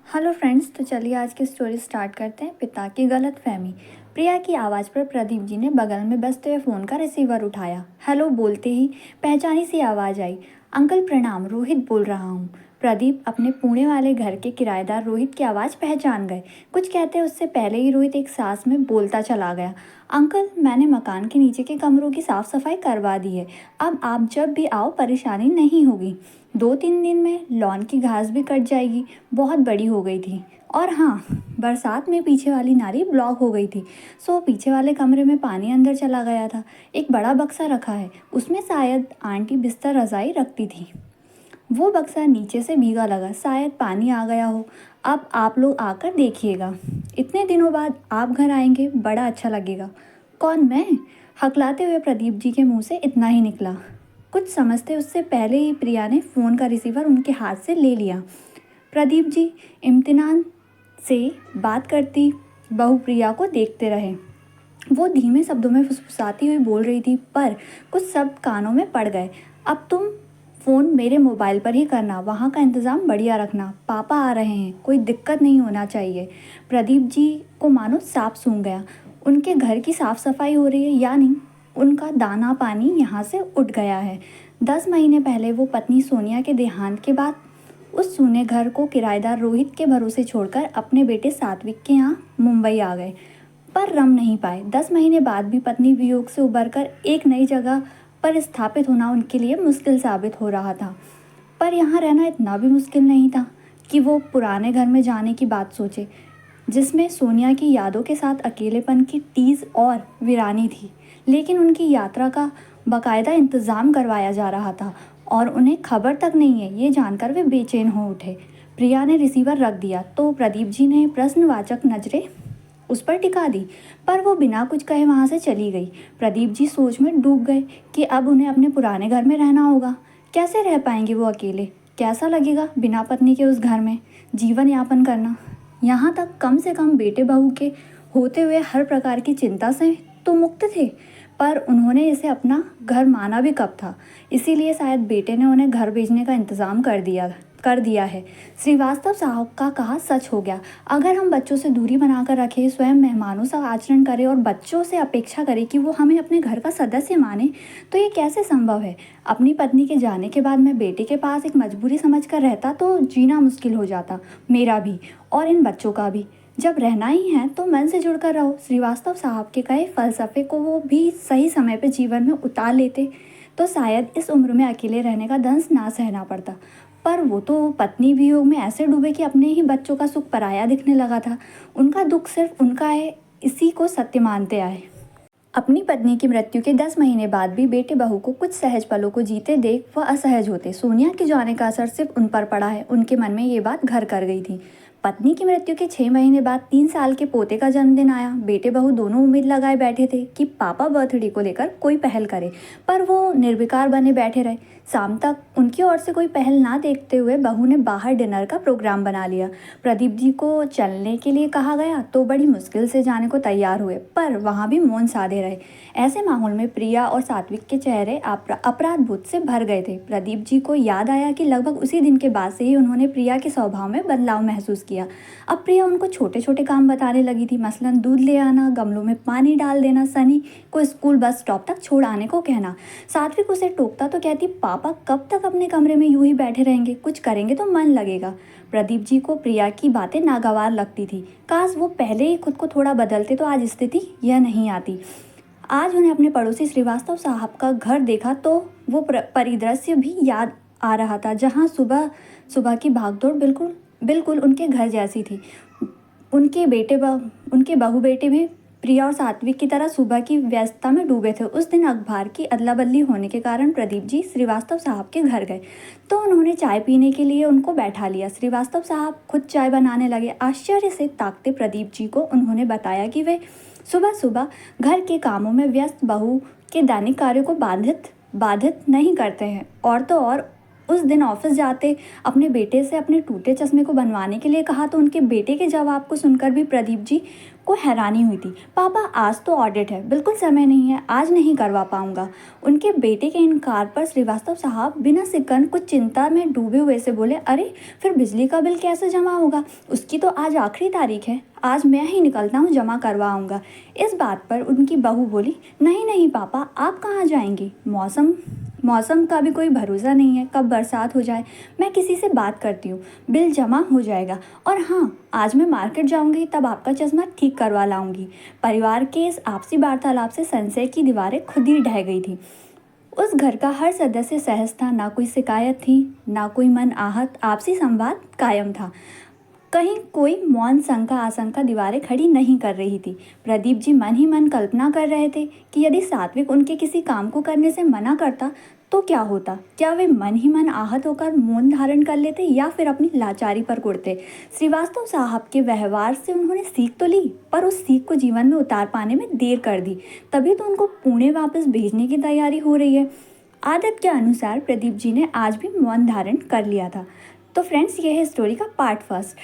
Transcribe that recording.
Hello friends, तो चलिए आज की स्टोरी स्टार्ट करते हैं। पिता की गलतफहमी। प्रिया की आवाज़ पर प्रदीप जी ने बगल में बजते हुए फ़ोन का रिसीवर उठाया। हेलो बोलते ही पहचानी सी आवाज़ आई। अंकल प्रणाम, रोहित बोल रहा हूँ। प्रदीप अपने पुणे वाले घर के किराएदार रोहित की आवाज़ पहचान गए। कुछ कहते उससे पहले ही रोहित एक सांस में बोलता चला गया। अंकल, मैंने मकान के नीचे के कमरों की साफ़ सफाई करवा दी है। अब आप जब भी आओ परेशानी नहीं होगी। 2-3 दिन में लॉन की घास भी कट जाएगी, बहुत बड़ी हो गई थी। और हाँ, बरसात में पीछे वाली नाली ब्लॉक हो गई थी, सो पीछे वाले कमरे में पानी अंदर चला गया था। एक बड़ा बक्सा रखा है, उसमें शायद आंटी बिस्तर रजाई रखती थी। वो बक्सा नीचे से भीगा लगा, शायद पानी आ गया हो। अब आप लोग आकर देखिएगा। इतने दिनों बाद आप घर आएंगे, बड़ा अच्छा लगेगा। कौन, मैं? हकलाते हुए प्रदीप जी के मुंह से इतना ही निकला। कुछ समझते उससे पहले ही प्रिया ने फ़ोन का रिसीवर उनके हाथ से ले लिया। प्रदीप जी इम्तिनान से बात करती बहू प्रिया को देखते रहे। वो धीमे शब्दों में फुसफुसाती हुई बोल रही थी, पर कुछ शब्द कानों में पड़ गए। अब तुम फ़ोन मेरे मोबाइल पर ही करना, वहाँ का इंतज़ाम बढ़िया रखना। पापा आ रहे हैं, कोई दिक्कत नहीं होना चाहिए। प्रदीप जी को मानो सांप सूंघ गया। उनके घर की साफ़ सफाई हो रही है, यानी उनका दाना पानी यहाँ से उठ गया है। 10 महीने पहले वो पत्नी सोनिया के देहांत के बाद उस सूने घर को किराएदार रोहित के भरोसे छोड़कर अपने बेटे सात्विक के यहाँ मुंबई आ गए, पर रम नहीं पाए। 10 महीने बाद भी पत्नी वियोग से उबरकर एक नई जगह पर स्थापित होना उनके लिए मुश्किल साबित हो रहा था। पर यहाँ रहना इतना भी मुश्किल नहीं था कि वो पुराने घर में जाने की बात सोचे, जिसमें सोनिया की यादों के साथ अकेलेपन की टीस और वीरानी थी। लेकिन उनकी यात्रा का बाकायदा इंतज़ाम करवाया जा रहा था और उन्हें खबर तक नहीं है, ये जानकर वे बेचैन हो उठे। प्रिया ने रिसीवर रख दिया तो प्रदीप जी ने प्रश्नवाचक नज़रें उस पर टिका दी, पर वो बिना कुछ कहे वहाँ से चली गई। प्रदीप जी सोच में डूब गए कि अब उन्हें अपने पुराने घर में रहना होगा। कैसे रह पाएंगे वो अकेले? कैसा लगेगा बिना पत्नी के उस घर में जीवन यापन करना? यहाँ तक कम से कम बेटे बहू के होते हुए हर प्रकार की चिंता से तो मुक्त थे, पर उन्होंने इसे अपना घर माना भी कब था। इसीलिए शायद बेटे ने उन्हें घर भेजने का इंतज़ाम कर दिया है। श्रीवास्तव साहब का कहा सच हो गया। अगर हम बच्चों से दूरी बनाकर रखें, स्वयं मेहमानों सा आचरण करें और बच्चों से अपेक्षा करें कि वो हमें अपने घर का सदस्य माने, तो ये कैसे संभव है? अपनी पत्नी के जाने के बाद मैं बेटे के पास एक मजबूरी समझकर रहता तो जीना मुश्किल हो जाता, मेरा भी और इन बच्चों का भी। जब रहना ही है तो मन से जुड़कर रहो। श्रीवास्तव साहब के कहे फलसफे को वो भी सही समय पर जीवन में उतार लेते तो शायद इस उम्र में अकेले रहने का दंश ना सहना पड़ता। पर वो तो पत्नी वियोग में ऐसे डूबे कि अपने ही बच्चों का सुख पराया दिखने लगा था। उनका दुख सिर्फ उनका है, इसी को सत्य मानते आए। अपनी पत्नी की मृत्यु के 10 महीने बाद भी बेटे बहू को कुछ सहज पलों को जीते देख वह असहज होते। सोनिया के जाने का असर सिर्फ उन पर पड़ा है, उनके मन में ये बात घर कर गई थी। पत्नी की मृत्यु के 6 महीने बाद 3 साल के पोते का जन्मदिन आया। बेटे बहू दोनों उम्मीद लगाए बैठे थे कि पापा बर्थडे को लेकर कोई पहल करे, पर वो निर्विकार बने बैठे रहे। शाम तक उनकी ओर से कोई पहल ना देखते हुए बहू ने बाहर डिनर का प्रोग्राम बना लिया। प्रदीप जी को चलने के लिए कहा गया तो बड़ी मुश्किल से जाने को तैयार हुए, पर वहाँ भी मौन साधे रहे। ऐसे माहौल में प्रिया और सात्विक के चेहरे अपराध बोध से भर गए थे। प्रदीप जी को याद आया कि लगभग उसी दिन के बाद से ही उन्होंने प्रिया के स्वभाव में बदलाव महसूस किया। अब प्रिया उनको छोटे छोटे काम बताने लगी थी, मसलन दूध ले आना, गमलों में पानी डाल देना, सनी को स्कूल बस स्टॉप तक छोड़ आने को कहना। सात्विक उसे टोकता तो कहती, पापा कब तक अपने कमरे में यूं ही बैठे रहेंगे, कुछ करेंगे तो मन लगेगा। प्रदीप जी को प्रिया की बातें नागवार लगती थी। काश वो पहले ही खुद को थोड़ा बदलते तो आज स्थिति यह नहीं आती। आज उन्हें अपने पड़ोसी श्रीवास्तव साहब का घर देखा तो वो परिदृश्य भी याद आ रहा था, जहाँ सुबह सुबह की भागदौड़ बिल्कुल बिल्कुल उनके घर जैसी थी। उनके बहू बेटे भी प्रिया और सात्विक की तरह सुबह की व्यस्तता में डूबे थे। उस दिन अखबार की अदला बदली होने के कारण प्रदीप जी श्रीवास्तव साहब के घर गए तो उन्होंने चाय पीने के लिए उनको बैठा लिया। श्रीवास्तव साहब खुद चाय बनाने लगे। आश्चर्य से ताकते प्रदीप जी को उन्होंने बताया कि वे सुबह सुबह घर के कामों में व्यस्त बहू के दैनिक कार्यों को बाधित नहीं करते हैं। और तो और उस दिन ऑफिस जाते अपने बेटे से अपने टूटे चश्मे को बनवाने के लिए कहा तो उनके बेटे के जवाब को सुनकर भी प्रदीप जी को हैरानी हुई थी। पापा आज तो ऑडिट है, बिल्कुल समय नहीं है, आज नहीं करवा पाऊंगा। उनके बेटे के इनकार पर श्रीवास्तव साहब बिना सिकंद कुछ चिंता में डूबे हुए से बोले, अरे फिर बिजली का बिल कैसे जमा होगा? उसकी तो आज आखिरी तारीख है, आज मैं ही निकलता हूँ, जमा करवाऊँगा। इस बात पर उनकी बहू बोली, नहीं नहीं पापा, आप कहाँ जाएंगे? मौसम का भी कोई भरोसा नहीं है, कब बरसात हो जाए। मैं किसी से बात करती हूँ, बिल जमा हो जाएगा। और हाँ, आज मैं मार्केट जाऊँगी, तब आपका चश्मा ठीक करवा लाऊंगी। परिवार के इस आपसी वार्तालाप से संशय की दीवारें खुद ही ढह गई थी। उस घर का हर सदस्य सहज था, ना कोई शिकायत थी, ना कोई मन आहत। आपसी संवाद कायम था। कहीं कोई मौन शंका आशंका दीवारें खड़ी नहीं कर रही थी। प्रदीप जी मन ही मन कल्पना कर रहे थे कि यदि सात्विक उनके किसी काम को करने से मना करता तो क्या होता। क्या वे मन ही मन आहत होकर मौन धारण कर लेते या फिर अपनी लाचारी पर कुड़ते। श्रीवास्तव साहब के व्यवहार से उन्होंने सीख तो ली, पर उस सीख को जीवन में उतार पाने में देर कर दी। तभी तो उनको पुणे वापस भेजने की तैयारी हो रही है। आदत के अनुसार प्रदीप जी ने आज भी मौन धारण कर लिया था। तो फ्रेंड्स, ये है स्टोरी का पार्ट फर्स्ट।